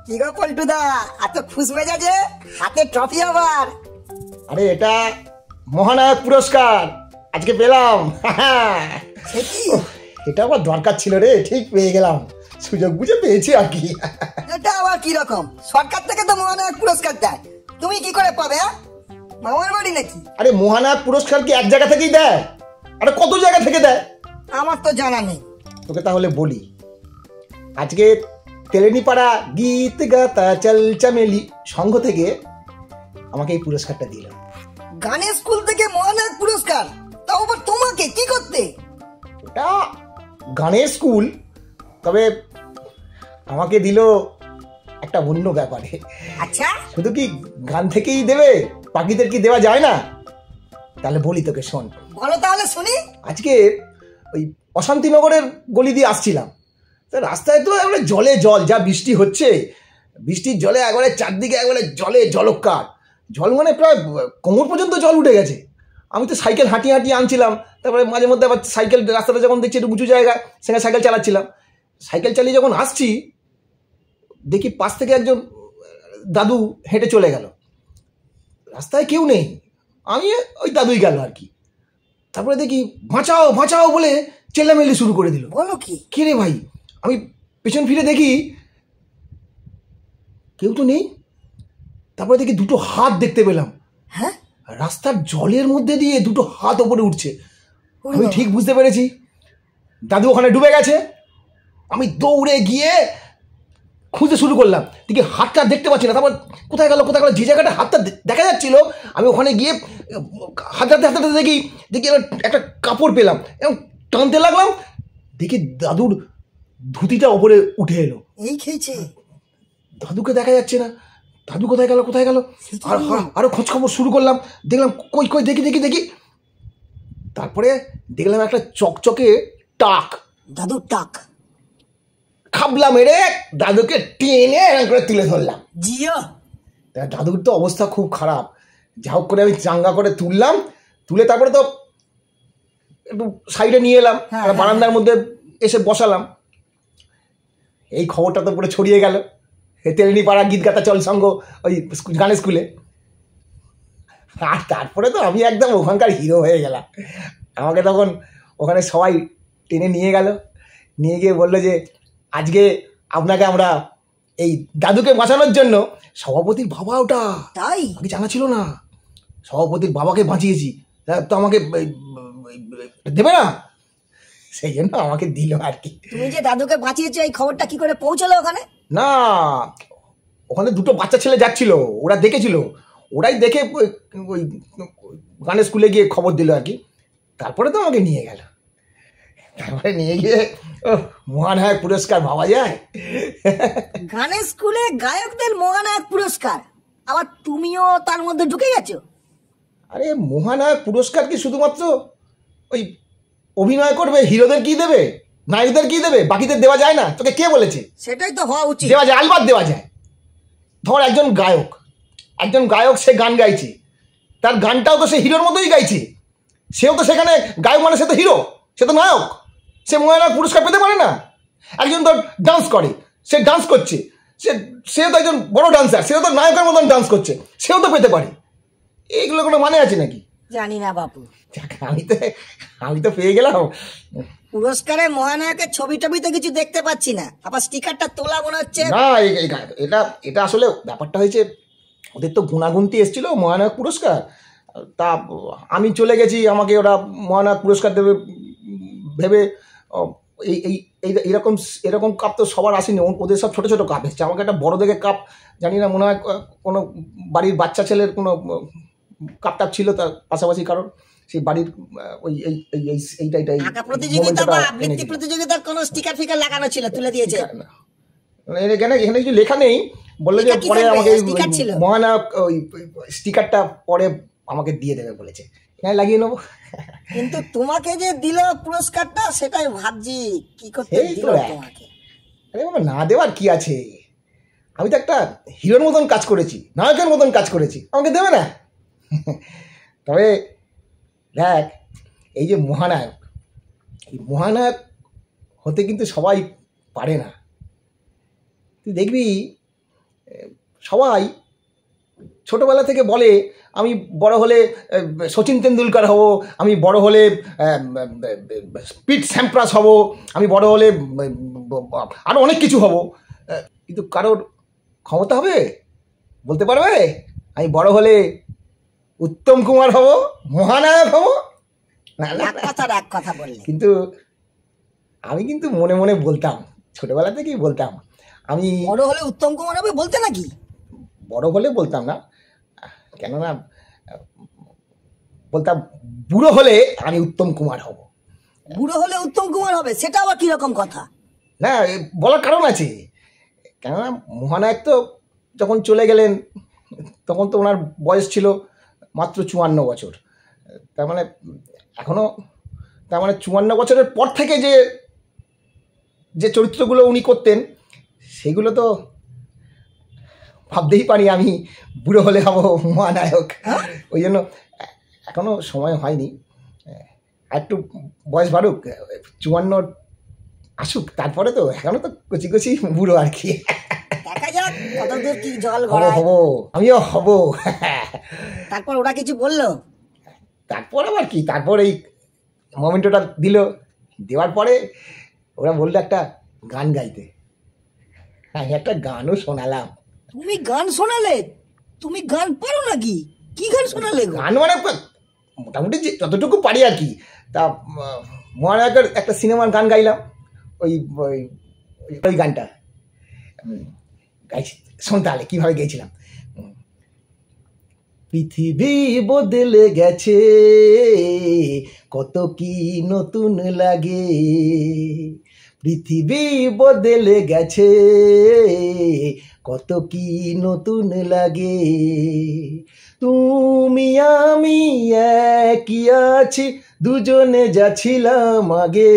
কি গো পল্টুদা, এত খুশ মেজাজে, হাতে ট্রফি আবার? আরে এটা মহানায়ক পুরস্কার আজকে পেলাম। সে কি? এটা আমার দরকার ছিল রে, ঠিক পেয়ে গেলাম, সুযোগ বুঝে পেয়েছি আর কি। এটা আবার কি রকম? সরকার থেকে তো মহানায়ক পুরস্কার দেয়, তুমি কি করে পাবে? মামার বাড়ি নাকি? আরে মহানায়ক পুরস্কার কি এক জায়গা থেকেই দেয়? আরে কত জায়গা থেকে দেয় আমার তো জানা নেই। তোকে তাহলে বলি, আজকে তেলেনিপাড়া গীত গাতা চল চামেলি সংঘ থেকে আমাকে এই পুরস্কারটা দিল। গানের স্কুল থেকে মহানায়ক পুরস্কার? তাও আবার তোমাকে? কি করতে? ওটা গানের স্কুল, তবে আমাকে দিল একটা অন্য ব্যাপারে। আচ্ছা, শুধু কি গান থেকেই দেবে, পাখিদের কি দেওয়া যায় না? তাহলে বলি তোকে, শোন। বলো তাহলে শুনি। আজকে ওই অশান্তিনগরের গলি দিয়ে আসছিলাম, তো রাস্তায় তো একবারে জলে জল, যা বৃষ্টি হচ্ছে, বৃষ্টির জলে একবারে চারদিকে একবারে জলে জলকার, জল মানে প্রায় কোমর পর্যন্ত জল উঠে গেছে। আমি তো সাইকেল হাঁটিয়ে হাঁটিয়ে আনছিলাম, তারপরে মাঝে মধ্যে আবার সাইকেল রাস্তাটা যখন দেখছি একটু উঁচু জায়গা, সেখানে সাইকেল চালাচ্ছিলাম। সাইকেল চালিয়ে যখন আসছি, দেখি পাশ থেকে একজন দাদু হেঁটে চলে গেল, রাস্তায় কেউ নেই, আমি ওই দাদুই গেল আর কি। তারপরে দেখি বাঁচাও বাঁচাও বলে চেল্লামেল্লি শুরু করে দিল। বলো কি? কে রে ভাই? আমি পেছন ফিরে দেখি কেউ তো নেই। তারপরে দেখি দুটো হাত দেখতে পেলাম। হ্যাঁ, রাস্তার জলের মধ্যে দিয়ে দুটো হাত ওপরে উঠছে। আমি ঠিক বুঝতে পেরেছি দাদু ওখানে ডুবে গেছে। আমি দৌড়ে গিয়ে খুঁজতে শুরু করলাম, দেখি হাতটা দেখতে পাচ্ছি না। তারপর কোথায় গেল কোথায় গেল, যে জায়গাটা হাতটা দেখা যাচ্ছিল আমি ওখানে গিয়ে হাতটাতে হাতটাতে দেখি দেখি একটা কাপড় পেলাম এবং টানতে লাগলাম, দেখি দাদুর ধুতিটা ওপরে উঠে এলো। এই খেয়েছে? দাদুকে দেখা যাচ্ছে না, দাদু কোথায় গেল কোথায় গেল, আর আরো খোঁজ খবর শুরু করলাম, দেখলাম কই কই দেখি দেখি দেখি। তারপরে দেখলাম একটা চকচকে টাক, দাদুর টাক। খাবলা মেরে দাদুকে টেনে এরকম করে তুলে ধরলাম। জিও, দাদুর তো অবস্থা খুব খারাপ। যা হোক করে আমি চাঙ্গা করে তুললাম, তুলে তারপরে তো একটু সাইডে নিয়ে এলাম, বারান্দার মধ্যে এসে বসালাম। এই খবরটা তো পুরো ছড়িয়ে গেল তেলেনিপাড়া গীত গাতা চল সংঘ ওই গানের স্কুলে। আর তারপরে তো আমি একদম ওখানকার হিরো হয়ে গেলাম। আমাকে তখন ওখানে সবাই টেনে নিয়ে গেল, নিয়ে গিয়ে বললো যে আজকে আপনাকে আমরা এই দাদুকে বাঁচানোর জন্য, সভাপতির বাবা ওটা, তাই আমি জানা ছিল না, সভাপতির বাবাকে বাঁচিয়েছি, তো আমাকে দেবে না, সেই জন্য আমাকে দিল আর কি। তুমি যে দাদুকে বাঁচিয়েছো, এই খবরটা কি করে পৌঁছলো ওখানে? না, ওখানে দুটো বাচ্চা ছেলে যাচ্ছিল, ওরা দেখেছিল, ওরাই দেখে ওই গানের স্কুলে গিয়ে খবর দিল আর কি। তারপরে তো আমাকে নিয়ে গেল, তারপরে নিয়ে গিয়ে মহানায়ক পুরস্কার ভাবা যায়। গানের স্কুলে গায়কদের মহানায়ক পুরস্কার, আবার তুমিও তার মধ্যে ঢুকে গেছো? আরে মহানায়ক পুরস্কার কি শুধুমাত্র ওই অভিনয় করবে হিরোদের কি দেবে, নায়কদের কি দেবে, বাকিদের দেওয়া যায় না? তোকে কে বলেছে? সেটাই তো হওয়া উচিত। দেওয়া যায়, আলবাত দেওয়া যায়। ধর একজন গায়ক সে গান গাইছে, তার গানটাও তো সে হিরোর মতোই গাইছে, সেও তো সেখানে গায়ক, মানে সে তো হিরো, সে তো নায়ক, সে মহানায়ক পুরস্কার পেতে পারে না? একজন ধর ডান্স করে, সে ডান্স করছে, সেও তো একজন বড় ডান্সার, সেও তো নায়কের মতন ডান্স করছে, সেও তো পেতে পারে। এইগুলো কোনো মানে আছে নাকি? জানি না বাপু, আমি তো পেয়ে গেলাম। পুরস্কারে মহানায়কের ছবি টবিতে কিছু দেখতে পাচ্ছি না, আবার স্টিকারটা তোলা মনে হচ্ছে। না, এটা আসলে ব্যাপারটা হয়েছে, ওদের তো গুণাগুনতি এসেছিল মহানায়ক পুরস্কার, তা আমি চলে গেছি, আমাকে ওরা মহানায়ক পুরস্কার দেবে ভেবে এই এই এইরকম এরকম কাপ তো সবার আসেনি, ওদের সব ছোটো ছোটো কাপ এসছে, আমাকে একটা বড় দেখে কাপ, জানি না মনে হয় কোনো বাড়ির বাচ্চা ছেলের কোনো কাপ টাপ ছিল তার পাশাপাশি, কারণ সেই বাড়ির ওই প্রতিযোগিতার কোনো স্টিকার ফিকার লাগানো ছিল, তুলে দিয়েছে। এখানে কিছু লেখা নেই, বললো যে পরে আমাকে মহানায়ক ওই স্টিকারটা পরে আমাকে দিয়ে দেবে বলেছে, এখানে লাগিয়ে নেবো। কিন্তু তোমাকে যে দিল পুরস্কারটা, সেটাই ভাবছি কি করতে দিল তোমাকে। আরে বাবা, না দেওয়ার কি আছে, আমি তো একটা হিরোর মতন কাজ করেছি, নায়কের মতন কাজ করেছি, আমাকে দেবে না? তবে দেখ, এই যে মহানায়ক, এই মহানায়ক হতে কিন্তু সবাই পারে না, তুই দেখবি সবাই ছোটবেলা থেকে বলে আমি বড় হলে সচিন তেন্ডুলকার হব, আমি বড় হলে পিট স্যাম্প্রাস হব, আমি বড় হলে আরও অনেক কিছু হব। কিন্তু কারোর ক্ষমতা হবে বলতে পারবে আমি বড় হলে উত্তম কুমার হব, মহানায়ক হব? এক কথা বললে। কিন্তু আমি কিন্তু মনে মনে বলতাম, ছোটবেলা থেকেই বলতাম আমি বড় হলে উত্তম কুমার হবে, বলতে নাকি? বড় হলে বলতাম না, কেননা বলতাম বুড়ো হলে আমি উত্তম কুমার হব। বুড়ো হলে উত্তম কুমার হবে, সেটা আবার কিরকম কথা? না, বলার কারণ আছে, কেননা মহানায়ক তো যখন চলে গেলেন তখন তো ওনার বয়স ছিল মাত্র 54 বছর। তার মানে এখনও, তার মানে 54 বছরের পর থেকে যে যে চরিত্রগুলো উনি করতেন সেগুলো তো ভাবতেই পারি আমি বুড়ো হলে হব মহানায়ক। ওই জন্য এখনও সময় হয়নি, একটু বয়স বাড়ুক, 54 আসুক, তারপরে তো এখনও তো কচি কচি বুড়ো আর কি। দেখা যাক কতদূর কি জল হব গড়ায়। হব, আমিও হব। তারপর ওরা কিছু বললো? তারপর আবার কি, তারপর এই মোমেন্টটা দিল, দেওয়ার পরে ওরা বললো একটা গান গাইতে, আমি একটা গানও শোনালাম। তুমি গান শোনালে? তুমি গান পারো নাকি? কি গান শোনালে গো? গান মানে মোটামুটি যে যতটুকু পারি আর কি। তা মহানায়কের একটা সিনেমার গান গাইলাম, ওই ওই ওই গানটা গাইছি, শোন তাহলে কীভাবে গেয়েছিলাম। পৃথিবী বদলে গেছে, কত কি নতুন লাগে, পৃথিবী বদলে গেছে, কত কি নতুন লাগে, তুমি আমি একই আছি, দুজনে যাচ্ছিলাম আগে।